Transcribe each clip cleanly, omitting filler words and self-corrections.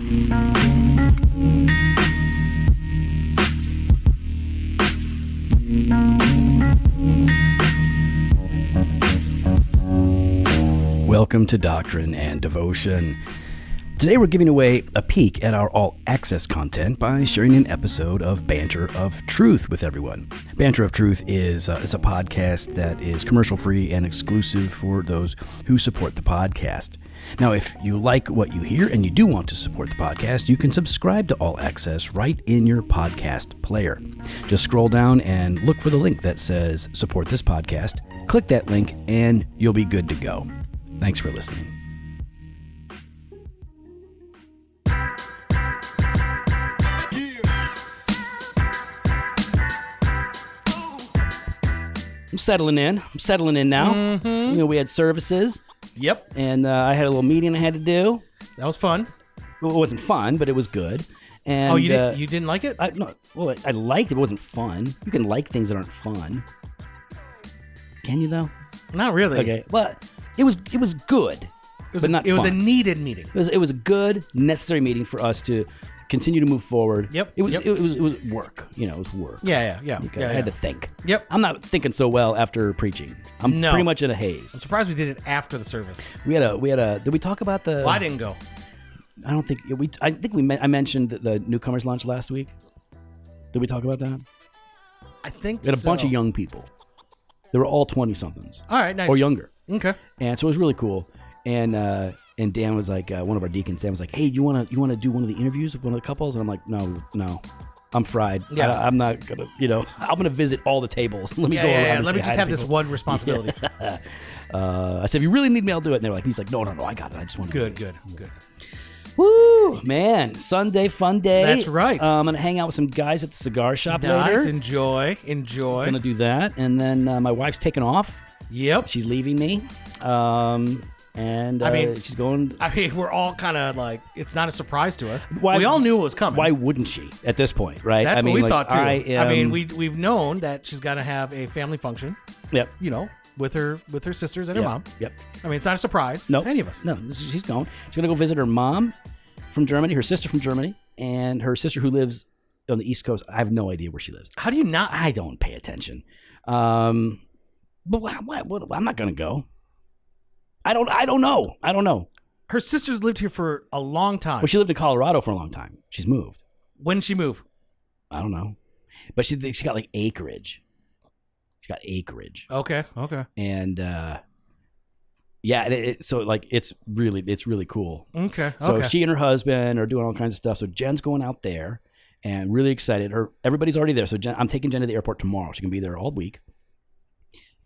Welcome to Doctrine and Devotion. Today we're giving away a peek at our all-access content by sharing an episode of Banter of Truth with everyone. Banter of Truth is a podcast that is commercial-free and exclusive for those who support the podcast. Now, if you like what you hear and you do want to support the podcast, you can subscribe to All Access right in your podcast player. Just scroll down and look for the link that says Support This Podcast. Click that link and you'll be good to go. Thanks for listening. I'm settling in now. Mm-hmm. You know, we had services. Yep. And I had a little meeting I had to do. That was fun. Well, it wasn't fun, but it was good. And you didn't like it? I liked it. It wasn't fun. You can like things that aren't fun. Can you, though? Not really. Okay. But it was good. It was a needed meeting. It was a good, necessary meeting for us to continue to move forward. Yep. It was work. You know, it was work. Yeah. Okay. I had to think. Yep. I'm not thinking so well after preaching. I'm pretty much in a haze. I'm surprised we did it after the service. We had a. Did we talk about the? Well, I didn't go. I don't think we. I think I mentioned the newcomers lunch last week. Did we talk about that? I think we had a bunch of young people. They were all 20-somethings. All right, nice. Or younger. Okay. And so it was really cool. And Dan was like, one of our deacons, Dan was like, hey, you wanna do one of the interviews with one of the couples? And I'm like, no, I'm fried. Yeah. I'm not gonna, I'm gonna visit all the tables. Let me go around. And let me just have this one responsibility. I said, if you really need me, I'll do it. And he's like, no, I got it. I just want to. Good. Woo, man! Sunday, fun day. That's right. I'm gonna hang out with some guys at the cigar shop nice. later. Enjoy. Gonna do that, and then my wife's taking off. Yep. She's leaving me. And she's going. I mean, we're all kind of like, it's not a surprise to us. We all knew it was coming. Why wouldn't she at this point, right? That's what we thought too. We've known that she's got to have a family function. Yep. With her sisters and her mom. Yep. I mean, it's not a surprise to any of us. No, she's going. She's going to go visit her mom from Germany, her sister from Germany, and her sister who lives on the East Coast. I have no idea where she lives. How do you not? I don't pay attention. But what, I'm not going to go. I don't know. Her sister's lived here for a long time. Well, she lived in Colorado for a long time. She's moved. When did she move? I don't know. But she got like acreage. Got acreage. Okay. And so it's really cool. Okay. So she and her husband are doing all kinds of stuff. So Jen's going out there and really excited. Everybody's already there. So I'm taking Jen to the airport tomorrow. She can be there all week.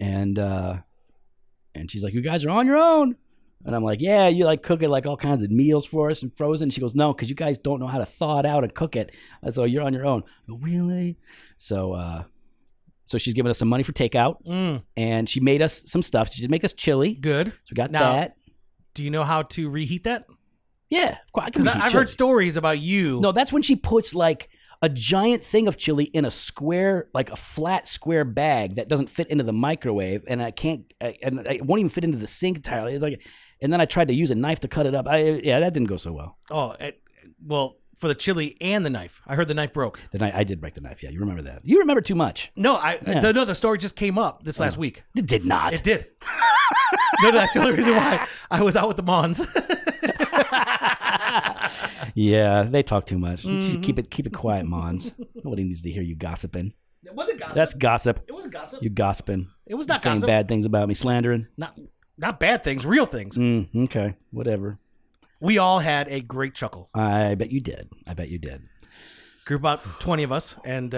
And she's like, you guys are on your own. And I'm like, yeah, you like cooking like all kinds of meals for us and frozen. And she goes, no, because you guys don't know how to thaw it out and cook it. So you're on your own. I go, really? So she's giving us some money for takeout, and she made us some stuff. She did make us chili. Good. So we got that. Do you know how to reheat that? Yeah. Because I've heard stories about you. No, that's when she puts like a giant thing of chili in a square, like a flat square bag that doesn't fit into the microwave, and it won't even fit into the sink entirely. And then I tried to use a knife to cut it up. That didn't go so well. Oh, well. For the chili and the knife. I heard the knife broke. I did break the knife. Yeah, you remember that. You remember too much. No, the story just came up this last week. It did not. It did. No, that's the only reason why I was out with the Mons. Yeah, they talk too much. Keep it quiet, Mons. Nobody needs to hear you gossiping. It wasn't gossip. That's gossip. It wasn't gossip. You gossiping. It was not saying gossip. Bad things about me, slandering. Not bad things, real things. Okay, whatever. We all had a great chuckle. I bet you did. Group about 20 of us, and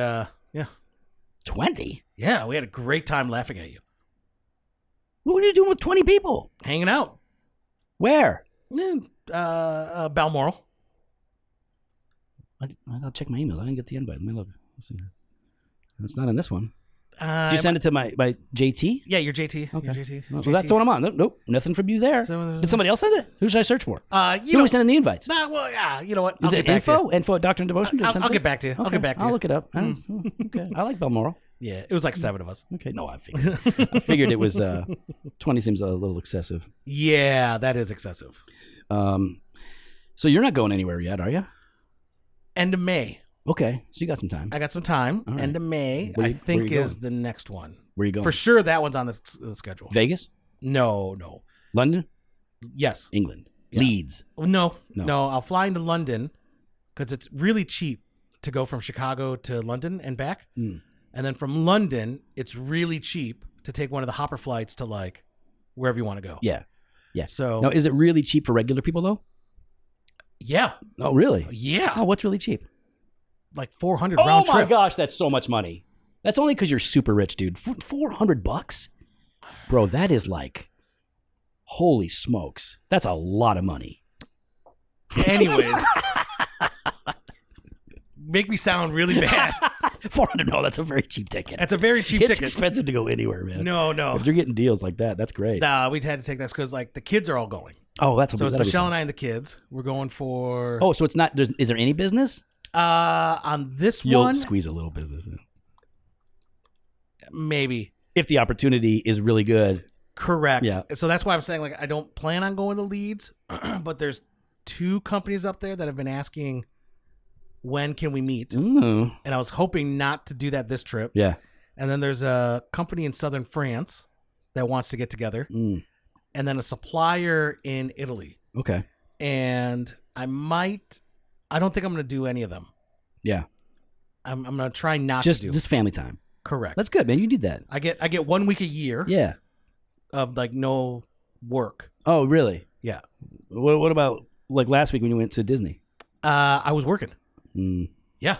20? Yeah, we had a great time laughing at you. What were you doing with 20 people? Hanging out. Where? Balmoral. I'll check my emails. I didn't get the invite. Let me look. Let's see. It's not in this one. Did you send it to my JT? Yeah, your JT. Okay. Your JT. Well, that's the one I'm on. Nope, nothing from you there. Did somebody else send it? Who should I search for? Who was sending the invites? You know what? Is it info at Doctrine and Devotion? I'll get back to you. Okay. I'll get back to you. I'll look it up. Okay. I like Balmoral. Yeah, it was like 7 of us. Okay. No, I figured it was 20 seems a little excessive. Yeah, that is excessive. So you're not going anywhere yet, are you? End of May. Okay, so you got some time. I got some time. Right. End of May, I think, is the next one. Where are you going? For sure, that one's on the schedule. Vegas? No. London? Yes. England? Yeah. Leeds? No. I'll fly into London because it's really cheap to go from Chicago to London and back. And then from London, it's really cheap to take one of the hopper flights to like wherever you want to go. Yeah. So now, is it really cheap for regular people though? Yeah. Oh, really? Yeah. Oh, what's really cheap? Like 400 round trip. Oh my gosh, that's so much money. That's only because you're super rich, dude. $400, bro. That is like, holy smokes. That's a lot of money. Anyways, make me sound really bad. $400. No, that's a very cheap ticket. That's a very cheap ticket. It's expensive to go anywhere, man. No. If you're getting deals like that, that's great. Nah, we'd had to take that because like the kids are all going. Oh, that's so it's Michelle and I and the kids. We're going for. Oh, so it's not. Is there any business? On this You'll one, squeeze a little business in. Maybe if the opportunity is really good. Correct. Yeah. So that's why I'm saying like I don't plan on going to Leeds, but there's 2 companies up there that have been asking when can we meet, and I was hoping not to do that this trip. Yeah. And then there's a company in southern France that wants to get together, and then a supplier in Italy. Okay. And I don't think I'm going to do any of them. Yeah. I'm going to try not to do. Just family time. Correct. That's good, man. You did that. I get 1 week a year. Yeah. Of like no work. Oh, really? Yeah. What about like last week when you went to Disney? I was working. Yeah.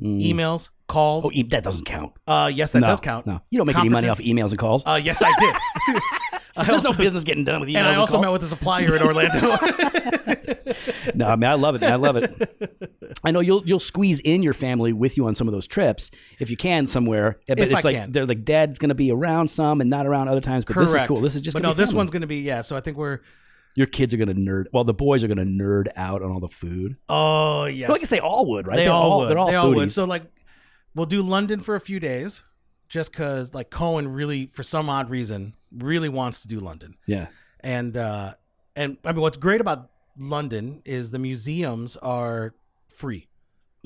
Emails, calls. Oh, that doesn't count. Yes, that does count. No, you don't make any money off emails and calls. Yes, I did. There's no business getting done with emails. And I also met with a supplier in Orlando. No, I mean I love it. I know you'll squeeze in your family with you on some of those trips if you can somewhere. But it's like they're like Dad's going to be around some and not around other times. But Correct. This is cool. This is just. But no, this one's going to be So I think your kids are going to nerd. Well, the boys are going to nerd out on all the food. Oh yes. Well, I guess they all would, right? They all would. They're all foodies. Would. So like, we'll do London for a few days, just because like Cohen really, for some odd reason, really wants to do London. Yeah. And I mean, what's great about London is the museums are free.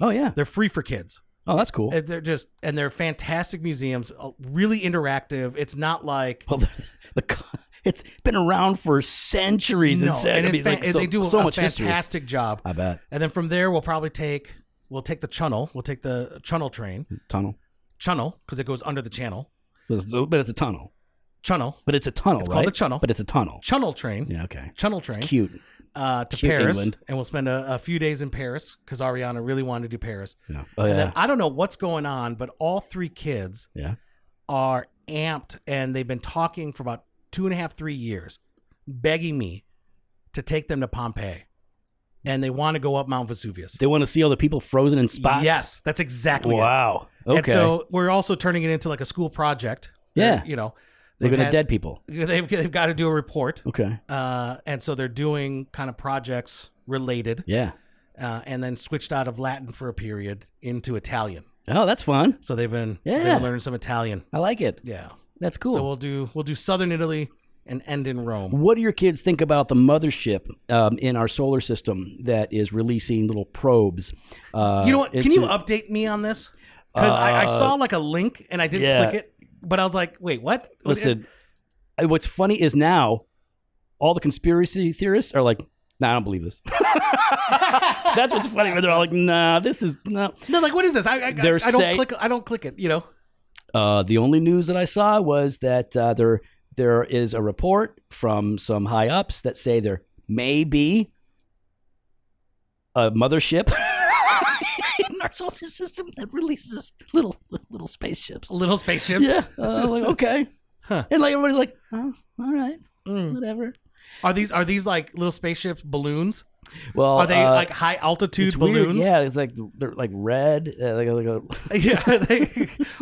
Oh yeah, they're free for kids. Oh, that's cool. They're fantastic museums, really interactive. It's not like it's been around for centuries and they do so a much fantastic history. job. I bet. And then from there, we'll take the Channel. We'll take the Channel train. Channel, because it goes under the channel. But it's a tunnel. Channel. But it's a tunnel, it's right? called the Channel. But it's a tunnel. Channel train. Yeah, okay. Channel train. It's cute. To cute Paris. England. And we'll spend a few days in Paris because Ariana really wanted to do Paris. Yeah. Oh, and then I don't know what's going on, but all 3 kids are amped, and they've been talking for about 2.5, 3 years, begging me to take them to Pompeii. And they want to go up Mount Vesuvius. They want to see all the people frozen in spots? Yes, that's exactly it. Wow. Okay. And so we're also turning it into like a school project. Yeah. They've got dead people. They've got to do a report. Okay. And so they're doing kind of projects related. Yeah. And then switched out of Latin for a period into Italian. Oh, that's fun. So they've been learning some Italian. I like it. Yeah. That's cool. So we'll do southern Italy and end in Rome. What do your kids think about the mothership in our solar system that is releasing little probes? You know what? Can you update me on this? Because I saw like a link and I didn't click it, but I was like, wait, what? Listen, what's funny is now all the conspiracy theorists are like, nah, I don't believe this. That's what's funny. Where they're all like, nah, this is no. They're like, what is this? I don't click it. The only news that I saw was that there is a report from some high ups that say there may be a mothership in our solar system that releases little spaceships. Little spaceships? Yeah. I was like, okay. Huh. And like everybody's like, oh, all right, whatever. Are these like little spaceships balloons? Well, are they like high altitude balloons? Weird. Yeah, it's like they're like red. Yeah,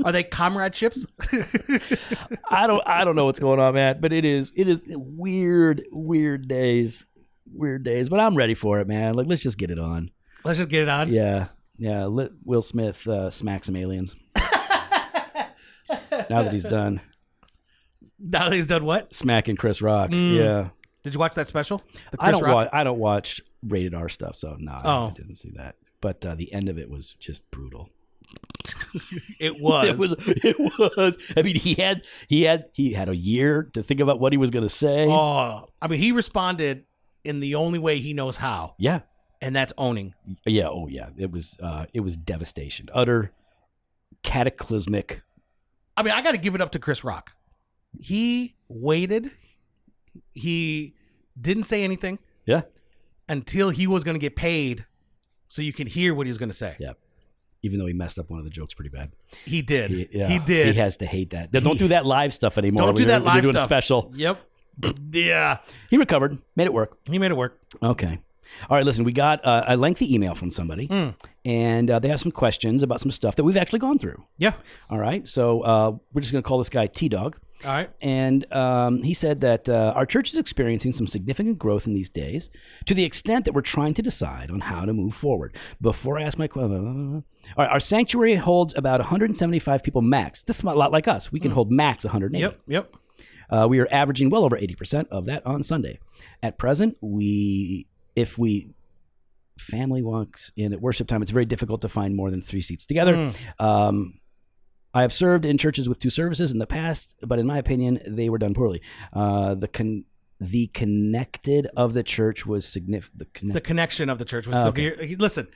are they comrade ships? I don't know what's going on, man. But it is weird days. But I'm ready for it, man. Like, let's just get it on. Let's just get it on. Yeah. Let Will Smith smack some aliens. Now that he's done. Now that he's done what? Smacking Chris Rock. Yeah. Did you watch that special? I don't watch rated R stuff. So no, I didn't see that. But the end of it was just brutal. It was. It was. I mean, he had a year to think about what he was going to say. Oh, I mean, he responded in the only way he knows how. Yeah, and that's owning. Yeah. Oh, yeah. It was devastation, utter cataclysmic. I mean, I got to give it up to Chris Rock. He waited. He didn't say anything. Yeah. Until he was going to get paid, so you can hear what he was going to say. Yeah. Even though he messed up one of the jokes pretty bad. He did. He did. He has to hate that. Don't do that live stuff anymore. Don't do that live doing stuff. A special. Yep. Yeah. He recovered. Made it work. He made it work. Okay. All right, listen, we got a lengthy email from somebody, and they have some questions about some stuff that we've actually gone through. Yeah. All right, so we're just going to call this guy T-Dog. All right. And he said that our church is experiencing some significant growth in these days to the extent that we're trying to decide on how to move forward. Before I ask my question, all right, our sanctuary holds about 175 people max. This is a lot like us. We can hold max 180. Yep. We are averaging well over 80% of that on Sunday. At present, if family walks in at worship time, it's very difficult to find more than 3 seats together. I have served in churches with 2 services in the past, but in my opinion, they were done poorly. The connected of the church was significant. The connection of the church was severe. Okay. Listen,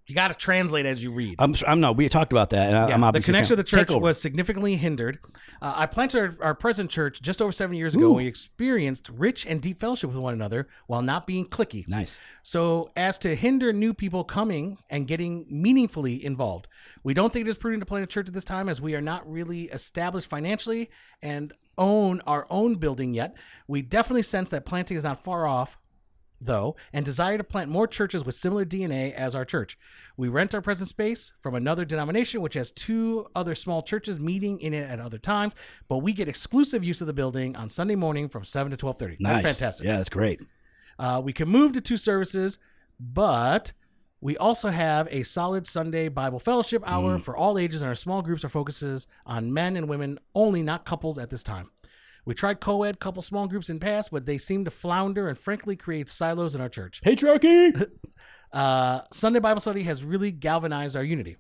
you got to translate as you read. We talked about that. And I'm obviously the connection of the church was significantly hindered. I planted our present church just over 7 years ago. We experienced rich and deep fellowship with one another while not being cliquey. Nice. So as to hinder new people coming and getting meaningfully involved, we don't think it is prudent to plant a church at this time as we are not really established financially and own our own building yet. We definitely sense that planting is not far off, though, and desire to plant more churches with similar DNA as our church. We rent our present space from another denomination, which has 2 other small churches meeting in it at other times, but we get exclusive use of the building on Sunday morning from 7 to 12:30. Nice. That's fantastic. Yeah, that's great. We can move to 2 services, but we also have a solid Sunday Bible fellowship hour for all ages, and our small groups are focuses on men and women only, not couples at this time. We tried co-ed couple small groups in past, but they seem to flounder and frankly create silos in our church. Patriarchy! Sunday Bible study has really galvanized our unity.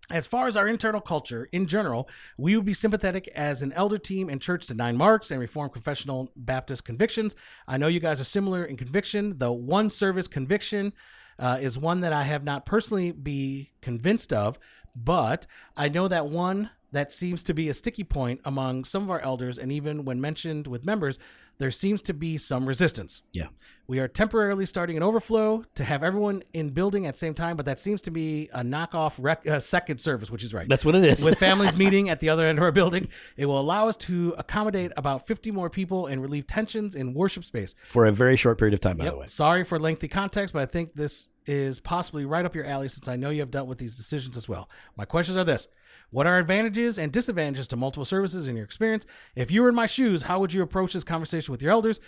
As far as our internal culture, in general, we would be sympathetic as an elder team and church to 9 Marks and Reformed Confessional Baptist convictions. I know you guys are similar in conviction. The one service conviction is one that I have not personally be convinced of, but I know that one that seems to be a sticky point among some of our elders, and even when mentioned with members, there seems to be some resistance. Yeah. We are temporarily starting an overflow to have everyone in building at the same time, but that seems to be a knockoff second service, which is right. That's what it is. With families meeting at the other end of our building, it will allow us to accommodate about 50 more people and relieve tensions in worship space. For a very short period of time, by the way. Sorry for lengthy context, but I think this is possibly right up your alley since I know you have dealt with these decisions as well. My questions are this. What are advantages and disadvantages to multiple services in your experience? If you were in my shoes, how would you approach this conversation with your elders?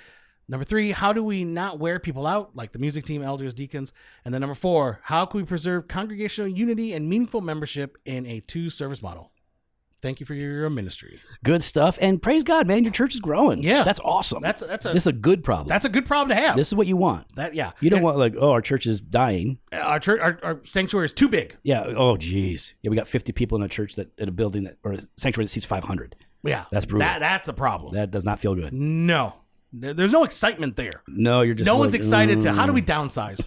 Number 3, how do we not wear people out, like the music team, elders, deacons? And then number 4, how can we preserve congregational unity and meaningful membership in a 2-service model? Thank you for your ministry. Good stuff. And praise God, man, your church is growing. Yeah. That's awesome. This is a good problem. That's a good problem to have. This is what you want. You don't want like, our church is dying. Our sanctuary is too big. Yeah. Oh, geez. Yeah, we got 50 people in a church in a building or a sanctuary that seats 500. Yeah. That's brutal. That's a problem. That does not feel good. No. There's no excitement there. No, you're just. No one's excited to. How do we downsize?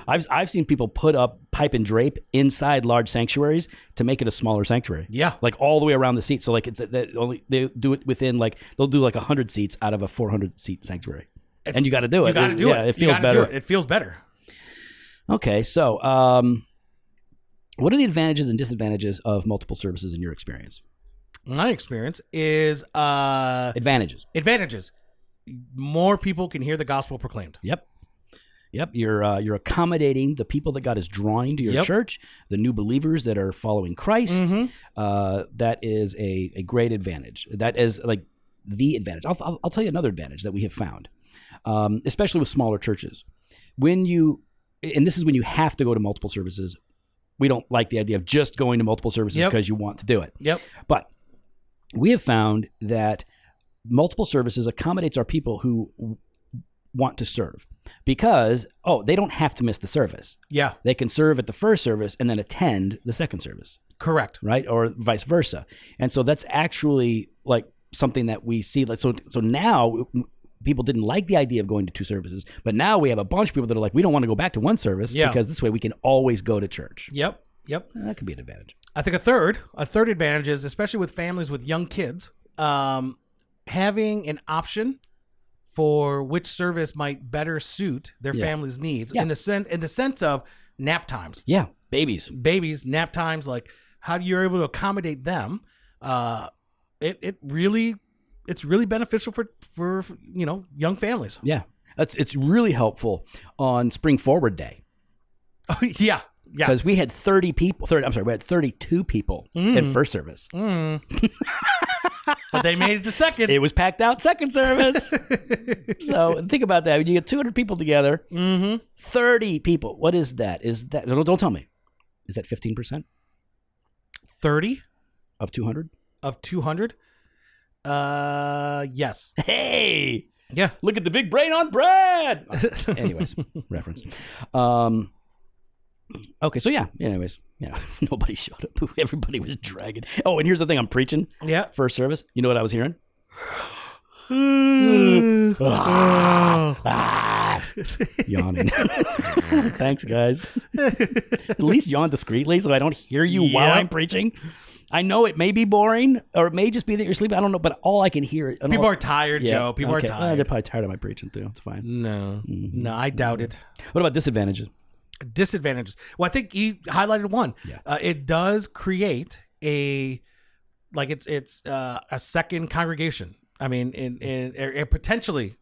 I've seen people put up pipe and drape inside large sanctuaries to make it a smaller sanctuary. Yeah, like all the way around the seats. So like they do it within they'll do like 100 seats out of a 400 seat sanctuary, and you got to do it. You got to do it. It feels better. It feels better. Okay, so what are the advantages and disadvantages of multiple services in your experience? My experience is advantages. More people can hear the gospel proclaimed. Yep. You're accommodating the people that God is drawing to your church, the new believers that are following Christ. That is a great advantage. That is like the advantage. I'll tell you another advantage that we have found, especially with smaller churches. And this is when you have to go to multiple services. We don't like the idea of just going to multiple services because you want to do it. Yep. But we have found that multiple services accommodates our people who want to serve because, they don't have to miss the service. Yeah. They can serve at the first service and then attend the second service. Correct. Right? Or vice versa. And so that's actually like something that we see. Like, so now people didn't like the idea of going to two services, but now we have a bunch of people that are like, we don't want to go back to one service because this way we can always go to church. Yep. That could be an advantage. I think a third advantage is, especially with families with young kids, having an option for which service might better suit their family's needs in the sense of nap times. Yeah, babies, nap times. Like how you're able to accommodate them. It's really beneficial for young families. Yeah, it's really helpful on Spring Forward Day. Oh yeah. Yeah, because we had 30 people. We had 32 people in first service. But they made it to second. It was packed out second service. So think about that. When you get 200 people together, 30 people. What is that? Don't tell me. Is that 15%? 30 of 200? Of 200? Yes. Hey. Yeah. Look at the big brain on Brad. Anyways, reference. Okay, so anyways, nobody showed up. Everybody was dragging. Oh, and here's the thing, I'm preaching. Yeah. First service. You know what I was hearing? Yawning. Thanks, guys. At least yawn discreetly so I don't hear you while I'm preaching. I know it may be boring, or it may just be that you're sleeping. I don't know, but all I can hear. People are tired, Joe. People are tired. They're probably tired of my preaching too. It's fine. No, I doubt it. What about disadvantages? Disadvantages. Well, I think he highlighted one. Yeah. It does create a second congregation. I mean, it potentially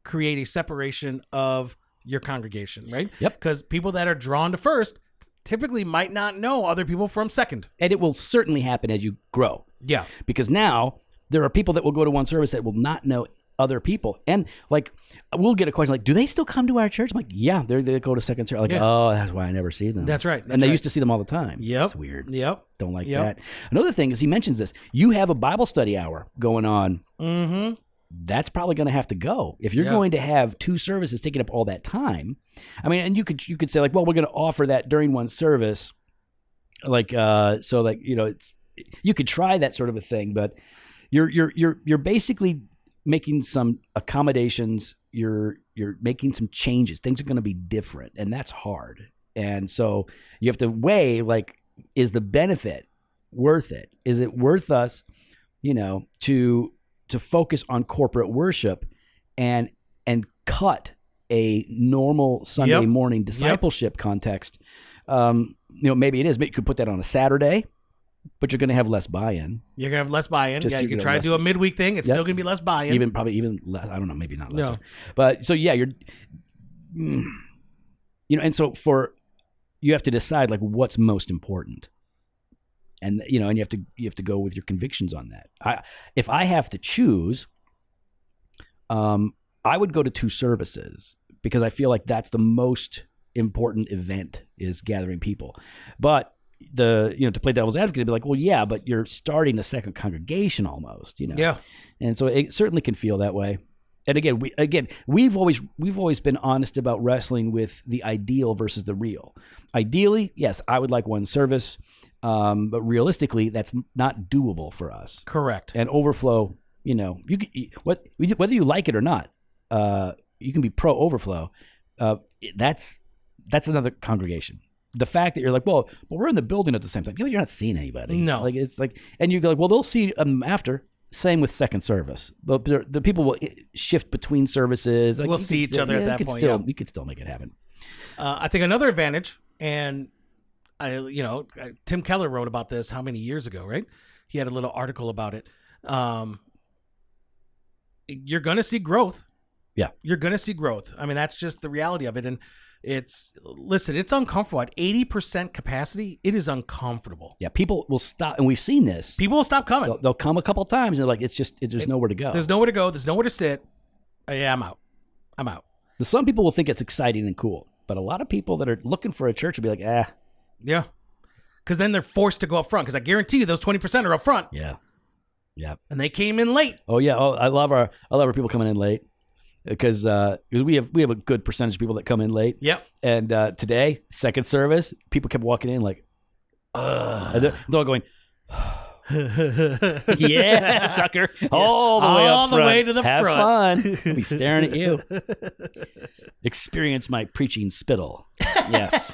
create a separation of your congregation, right? Yep. Because people that are drawn to first typically might not know other people from second. And it will certainly happen as you grow. Yeah. Because now there are people that will go to one service that will not know other people. And like, we'll get a question like, do they still come to our church? I'm like, yeah, they go to second service. Like, oh, that's why I never see them. That's right. And they used to see them all the time. Yep. That's weird. Yep. Don't like that. Another thing is he mentions this. You have a Bible study hour going on. Mm-hmm. That's probably going to have to go. If you're going to have two services taking up all that time, I mean, and you could say like, well, we're going to offer that during one service. Like, so like, you could try that sort of a thing, but you're basically making some accommodations, you're making some changes. Things are going to be different, and that's hard. And so you have to weigh, like, is the benefit worth it? Is it worth us, to focus on corporate worship and cut a normal Sunday morning discipleship context? Maybe it is, but you could put that on a Saturday. But you're going to have less buy-in. You're going to have less buy-in. You can try to do a midweek thing. It's still going to be less buy-in. Even less. I don't know. Maybe not less. No. But so, you're, and so you have to decide like what's most important. And, and you have to go with your convictions on that. If I have to choose, I would go to two services because I feel like that's the most important event is gathering people. But to play devil's advocate, to be like, well, yeah, but you're starting a second congregation almost, Yeah. And so it certainly can feel that way. And again, we've always been honest about wrestling with the ideal versus the real. Ideally, yes, I would like one service, but realistically, that's not doable for us. Correct. And overflow, whether you like it or not, you can be pro overflow. That's another congregation. The fact that you're like, well, we're in the building at the same time. You're not seeing anybody. No. Like it's like, and you go like, well, they'll see after. Same with second service. The people will shift between services. Like we'll see each other at that point. You could still make it happen. I think another advantage, and Tim Keller wrote about this how many years ago, right? He had a little article about it. You're going to see growth. Yeah. You're going to see growth. I mean, that's just the reality of it. And it's uncomfortable. At 80% capacity, it is uncomfortable. Yeah, people will stop, and we've seen this. People will stop coming. They'll come a couple times, and they're like, there's nowhere to go. There's nowhere to go. There's nowhere to sit. Yeah, I'm out. Some people will think it's exciting and cool, but a lot of people that are looking for a church will be like, Yeah, because then they're forced to go up front, because I guarantee you those 20% are up front. Yeah. And they came in late. Oh, yeah. Oh, I love our people coming in late. because we have a good percentage of people that come in late. Yep. And today, second service, people kept walking in like, and they're all going, yeah, sucker, all the way up all the front. way to the Have front. fun. I'll be staring at you. Experience my preaching spittle. Yes.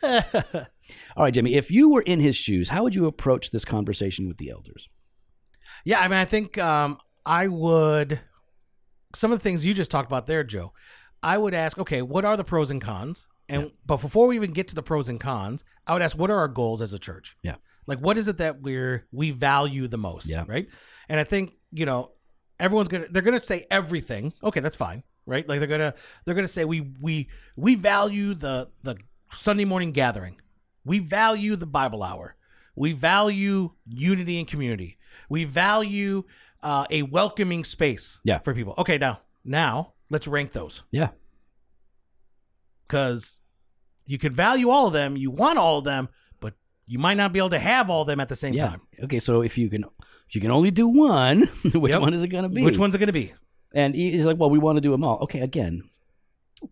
All right, Jimmy, if you were in his shoes, how would you approach this conversation with the elders? Yeah, I mean, I think I would, some of the things you just talked about there, Joe, I would ask, okay, what are the pros and cons? And But before we even get to the pros and cons, I would ask, what are our goals as a church? Yeah. Like, what is it that we value the most? Yeah. Right. And I think, they're going to say everything. Okay, that's fine. Right. Like they're going to say, we value the Sunday morning gathering. We value the Bible hour. We value unity and community. We value a welcoming space for people. Okay, now let's rank those. Yeah. Because you can value all of them, you want all of them, but you might not be able to have all of them at the same time. Okay, so if you can only do one, which one is it going to be? Which one's it going to be? And he's like, well, we want to do them all. Okay, again,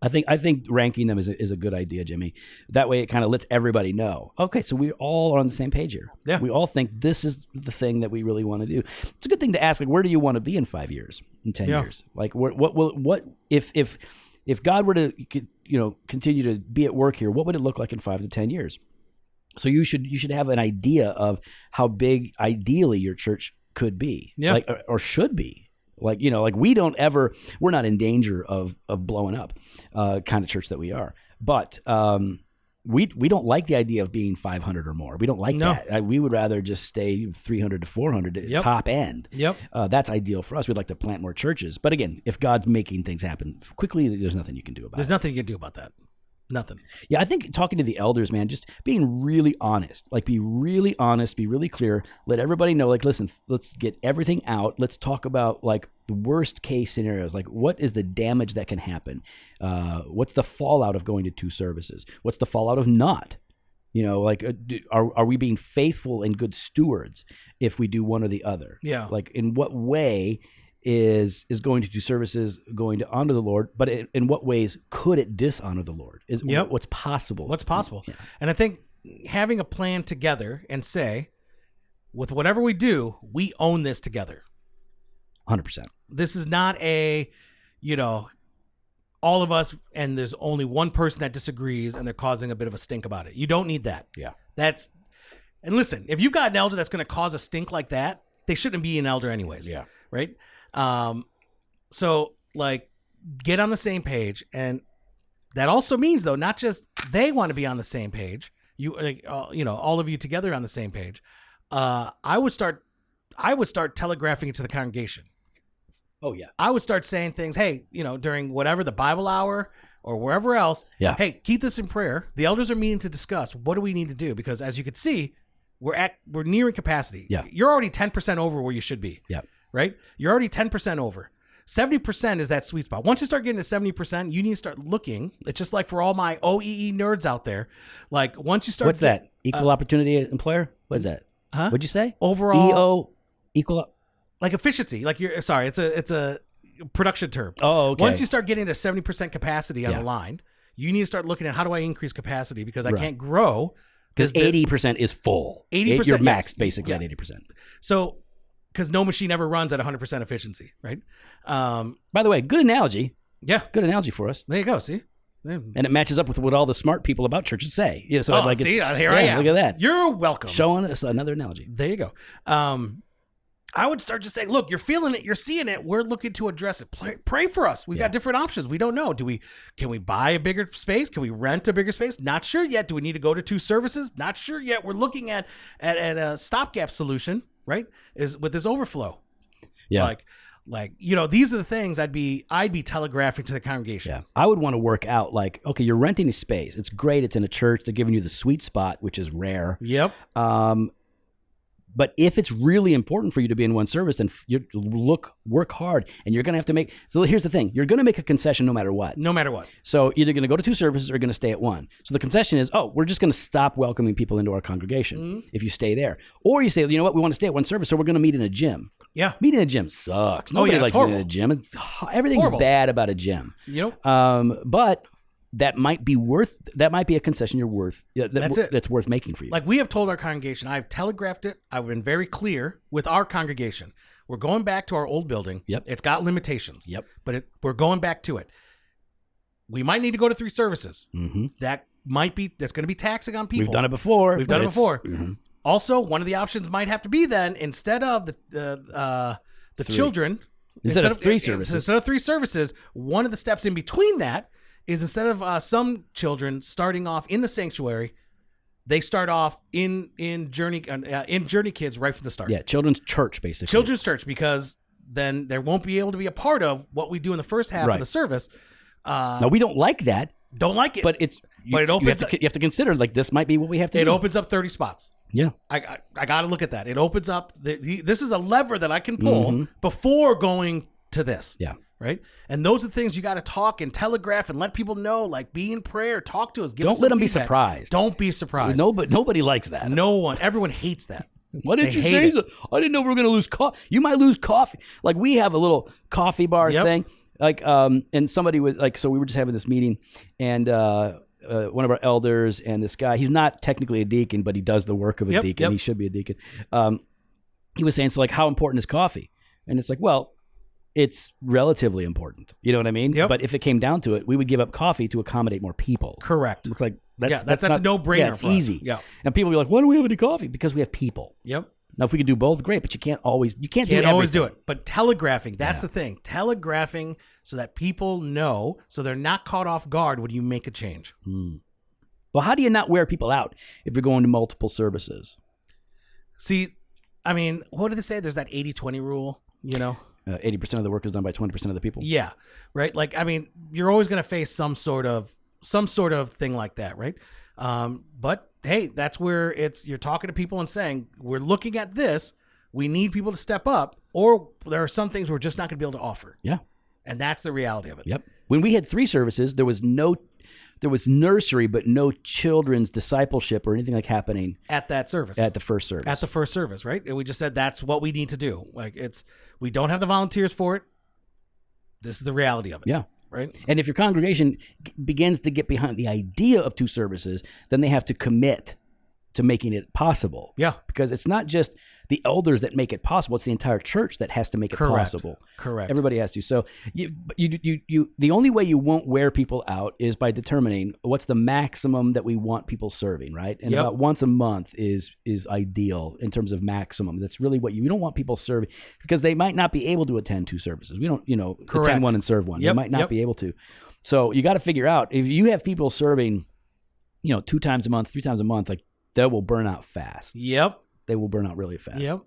I think ranking them is a good idea, Jimmy. That way it kind of lets everybody know. Okay, so we all are on the same page here. Yeah. We all think this is the thing that we really want to do. It's a good thing to ask, like, where do you want to be in 5 years, in 10 years? Like, what if God were to continue to be at work here, what would it look like in 5 to 10 years? So you should have an idea of how big ideally your church could be, like or should be. Like, we're not in danger of blowing up, kind of church that we are. But we don't like the idea of being 500 or more. We don't like that. We would rather just stay 300 to 400 top end. Yep. That's ideal for us. We'd like to plant more churches. But again, if God's making things happen quickly, there's nothing you can do about it. There's nothing you can do about that. Nothing. Yeah, I think talking to the elders, man, just being really honest, be really honest, be really clear, let everybody know, like, listen, let's get everything out. Let's talk about like the worst case scenarios. Like, what is the damage that can happen? What's the fallout of going to 2 services? What's the fallout of not? Are we being faithful and good stewards if we do one or the other? Yeah. Like, in what way is going to 2 services going to honor the Lord, but in what ways could it dishonor the Lord? What's possible? What's possible? Yeah. And I think having a plan together and say, with whatever we do, we own this together. 100%. This is not a, all of us and there's only one person that disagrees and they're causing a bit of a stink about it. You don't need that. Yeah. And listen, if you've got an elder that's going to cause a stink like that, they shouldn't be an elder anyways. Yeah. Right. So like, get on the same page, and that also means though, not just they want to be on the same page. All of you together on the same page. I would start telegraphing it to the congregation. Oh yeah. I would start saying things. Hey, during whatever the Bible hour or wherever else. Yeah. Hey, keep this in prayer. The elders are meeting to discuss what do we need to do, because as you can see, we're nearing capacity. Yeah. You're already 10% over where you should be. Yeah. Right? You're already 10% over. 70% is that sweet spot. Once you start getting to 70%, you need to start looking. It's just like for all my OEE nerds out there. Like, once you start... What's that? Equal opportunity employer? What is that? Huh? What'd you say? Overall... equal... Like efficiency. Like it's a production term. Oh, okay. Once you start getting to 70% capacity on a line, you need to start looking at how do I increase capacity, because I can't grow. Because 80% is full. 80%. You're maxed basically at 80%. So... because no machine ever runs at 100% efficiency, right? By the way, good analogy. Yeah. Good analogy for us. There you go, see? And it matches up with what all the smart people about churches say. Here I am. Look at that. You're welcome. Showing us another analogy. There you go. I would start just saying, look, you're feeling it, you're seeing it, we're looking to address it. Pray for us. We've got different options. We don't know. Can we buy a bigger space? Can we rent a bigger space? Not sure yet. Do we need to go to 2 services? Not sure yet. We're looking at a stopgap solution. Right? Is with this overflow. Yeah. Like, these are the things I'd be telegraphing to the congregation. Yeah. I would want to work out, like, okay, you're renting a space. It's great. It's in a church. They're giving you the sweet spot, which is rare. Yep. But if it's really important for you to be in one service, then work hard, and you're going to have to make. So here's the thing: you're going to make a concession no matter what. No matter what. So either going to go to 2 services or going to stay at 1. So the concession is, we're just going to stop welcoming people into our congregation if you stay there, or you say, you know what, we want to stay at 1 service, so we're going to meet in a gym. Yeah, meeting in a gym sucks. Nobody likes meeting in a gym. Everything's bad about a gym. But that might be a concession you're worth. That's worth making for you. Like we have told our congregation, I've telegraphed it. I've been very clear with our congregation. We're going back to our old building. Yep. It's got limitations. Yep. But we're going back to it. We might need to go to 3 services. Mm-hmm. That's going to be taxing on people. We've done it before. Mm-hmm. Also, one of the options might have to be then, instead of the children, instead of 3 services, one of the steps in between that is instead of some children starting off in the sanctuary, they start off in Journey Kids right from the start. Yeah, children's church, basically. Children's church, because then they won't be able to be a part of what we do in the first half of the service. Now, we don't like that. Don't like it. But you have to consider, like, this might be what we have to do. It opens up 30 spots. Yeah. I got to look at that. It opens up. This is a lever that I can pull before going to this. Yeah. Right? And those are the things you got to talk and telegraph and let people know, like, be in prayer, talk to us, give us some Don't let them feedback. be surprised. Don't be surprised. Nobody likes that. No one. Everyone hates that. Why didn't you say that? I didn't know we were going to lose coffee. You might lose coffee. Like, we have a little coffee bar thing. Like, and somebody was like, so we were just having this meeting, and one of our elders and this guy, he's not technically a deacon, but he does the work of a deacon. He should be a deacon. He was saying, so like, how important is coffee? And it's like, well, it's relatively important. You know what I mean? Yep. But if it came down to it, we would give up coffee to accommodate more people. Correct. It's like, that's a no-brainer. Yeah, it's easy. Yeah. And people be like, why don't we have any coffee? Because we have people. Yep. Now, if we could do both, great, but you can't always do it. But telegraphing, that's the thing. Telegraphing so that people know, so they're not caught off guard when you make a change. Well, how do you not wear people out if you're going to multiple services? See, I mean, what do they say? There's that 80-20 rule, 80% of the work is done by 20% of the people. Yeah, right. Like, I mean, you're always going to face some sort of thing like that, right? But hey, that's where you're talking to people and saying, we're looking at this. We need people to step up, or there are some things we're just not going to be able to offer. Yeah, and that's the reality of it. Yep. When we had 3 services, there was nursery, but no children's discipleship or anything like happening at that service. At the first service. Right? And we just said that's what we need to do. Like, we don't have the volunteers for it. This is the reality of it. Yeah. Right. And if your congregation begins to get behind the idea of 2 services, then they have to commit to making it possible. Yeah. Because it's not just the elders that make it possible. It's the entire church that has to make it possible. Correct. Everybody has to. So you the only way you won't wear people out is by determining what's the maximum that we want people serving, right? And about once a month is ideal in terms of maximum. That's really what we don't want people serving, because they might not be able to attend 2 services. We don't, attend one and serve one. They might not be able to. So you got to figure out, if you have people serving, 2 times a month, 3 times a month, like, they will burn out fast. Yep. They will burn out really fast. Yep.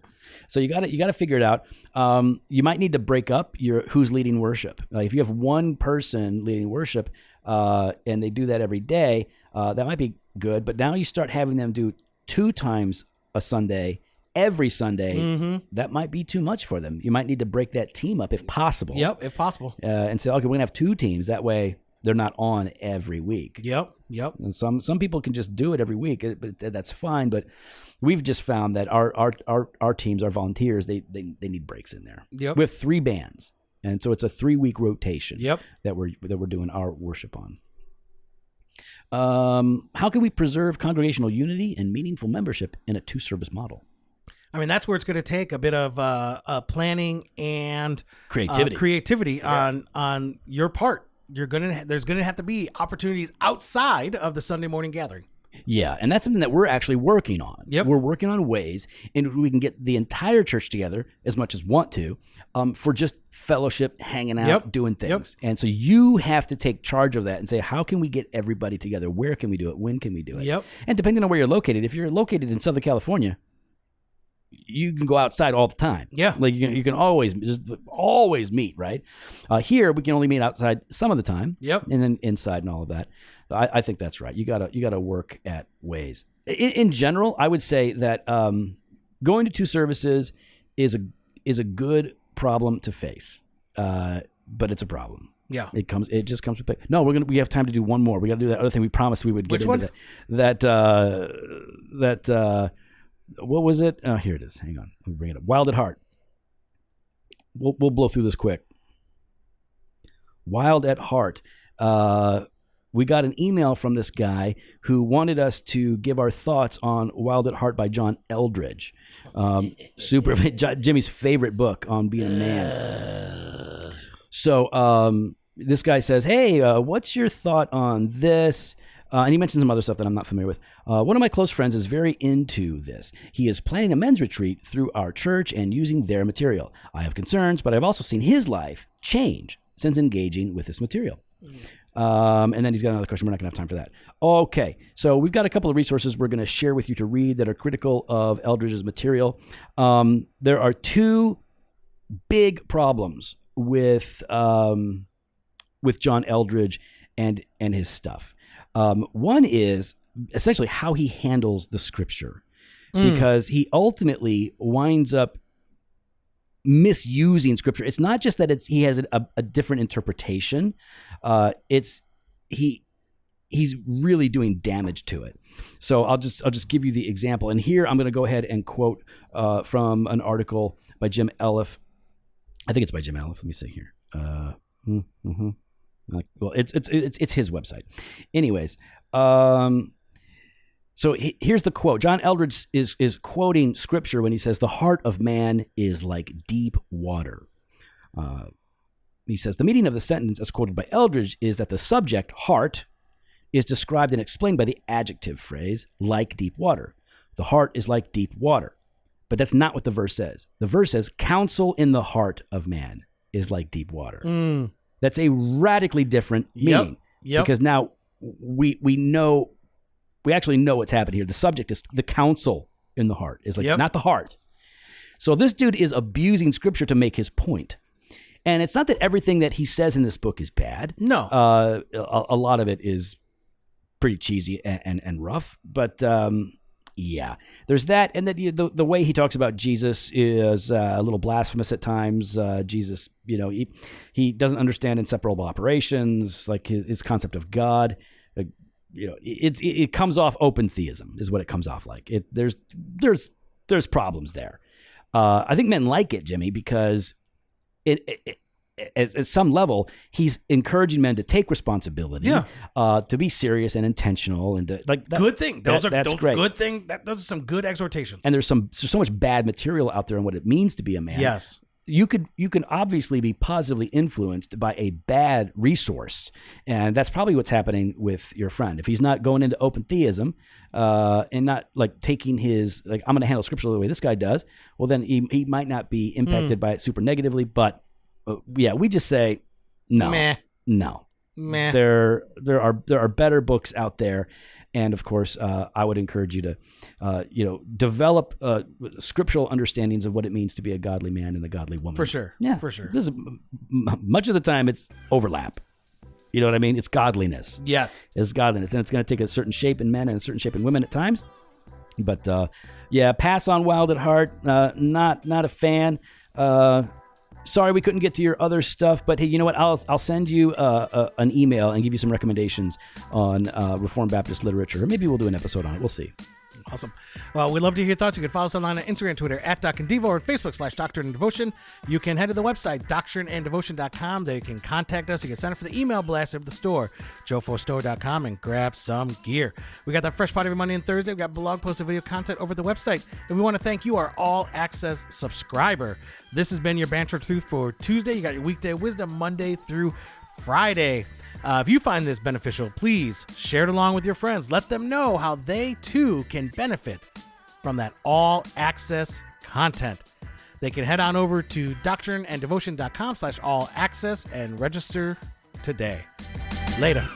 So you got to figure it out. You might need to break up who's leading worship. If you have one person leading worship, and they do that every day, that might be good. But now you start having them do 2 times a Sunday, every Sunday. That might be too much for them. You might need to break that team up if possible. Yep, if possible. And say, okay, we're gonna have 2 teams. That way, they're not on every week. Yep. And some people can just do it every week, but that's fine. But we've just found that our teams, our volunteers, they need breaks in there. Yep. We have 3 bands, and so it's a 3-week rotation. Yep. That we're doing our worship on. How can we preserve congregational unity and meaningful membership in a 2-service model? I mean, that's where it's going to take a bit of planning and creativity on your part. There's gonna have to be opportunities outside of the Sunday morning gathering. Yeah, and that's something that we're actually working on. Yep. We're working on ways in which we can get the entire church together as much as want to, for just fellowship, hanging out, doing things. And so you have to take charge of that and say, how can we get everybody together? Where can we do it? When can we do it? Yep. And depending on where you're located, if you're located in Southern California, you can go outside all the time. Yeah. Like you can always meet, right? Here we can only meet outside some of the time. Yep. And then inside and all of that. I think that's right. You gotta work at ways. In general, I would say that going to two services is a good problem to face, but it's a problem. Yeah, it just comes with. No, we have time to do one more. We got to do that other thing we promised we would get Which into. one? That what was it? Oh, here it is. Hang on, let me bring it up. Wild at Heart. We'll blow through this quick. Wild at Heart. We got an email from this guy who wanted us to give our thoughts on Wild at Heart by John Eldredge. Jimmy's favorite book on being a man. So this guy says, hey, what's your thought on this? And he mentions some other stuff that I'm not familiar with. One of my close friends is very into this. He is planning a men's retreat through our church and using their material. I have concerns, but I've also seen his life change since engaging with this material. And then he's got another question. We're not going to have time for that. Okay, so we've got a couple of resources we're going to share with you to read that are critical of Eldredge's material. There are two big problems with John Eldredge and his stuff. One is essentially how he handles the scripture, because he ultimately winds up misusing scripture. It's not just that he has a different interpretation. He's really doing damage to it. So I'll just give you the example. And here I'm going to go ahead and quote from an article by Jim Elliff. I think it's by Jim Elliff. Let me see here. Well, it's his website. Anyways, so here's the quote. John Eldredge is quoting scripture when he says, the heart of man is like deep water. He says, the meaning of the sentence as quoted by Eldredge is that the subject, heart, is described and explained by the adjective phrase, like deep water. The heart is like deep water. But that's not what the verse says. The verse says, counsel in the heart of man is like deep water. That's a radically different meaning. Yep. Because now we actually know what's happened here. The subject is the counsel in the heart, is like not the heart. So this dude is abusing scripture to make his point. And it's not that everything that he says in this book is bad. No. A lot of it is pretty cheesy and rough. But yeah, there's that. And then the way he talks about Jesus is a little blasphemous at times. Jesus, he doesn't understand inseparable operations, like his concept of God. It comes off open theism is what it comes off like. There's problems there. I think men like it, Jimmy, because at some level, he's encouraging men to take responsibility, to be serious and intentional, and to, like that, good thing. Those are great. Good thing. Those are some good exhortations. And there's so much bad material out there on what it means to be a man. Yes, you can obviously be positively influenced by a bad resource, and that's probably what's happening with your friend. If he's not going into open theism and not like taking his I'm going to handle scripture the way this guy does, well then he might not be impacted by it super negatively, but. We just say no. Meh. There are better books out there, and of course, I would encourage you to, develop scriptural understandings of what it means to be a godly man and a godly woman. For sure. Yeah, for sure. Much of the time, it's overlap. You know what I mean? It's godliness. Yes, it's godliness, and it's going to take a certain shape in men and a certain shape in women at times. But pass on Wild at Heart. Not a fan. Sorry we couldn't get to your other stuff, but hey, you know what? I'll send you an email and give you some recommendations on Reformed Baptist literature. Or maybe we'll do an episode on it. We'll see. Awesome. Well, we'd love to hear your thoughts. You can follow us online on Instagram, Twitter, @DocandDevo, or Facebook/Doctrine and Devotion. You can head to the website, doctrineanddevotion.com. There you can contact us. You can sign up for the email blast of the store, jofostore.com, and grab some gear. We got that fresh pot every Monday and Thursday. We got blog posts and video content over at the website. And we want to thank you, our All Access subscriber. This has been your Banter of Truth for Tuesday. You got your weekday wisdom Monday through Friday. If you find this beneficial, please share it along with your friends. Let them know how they too can benefit from that all access content. They can head on over to doctrineanddevotion.com/all access and register today. Later.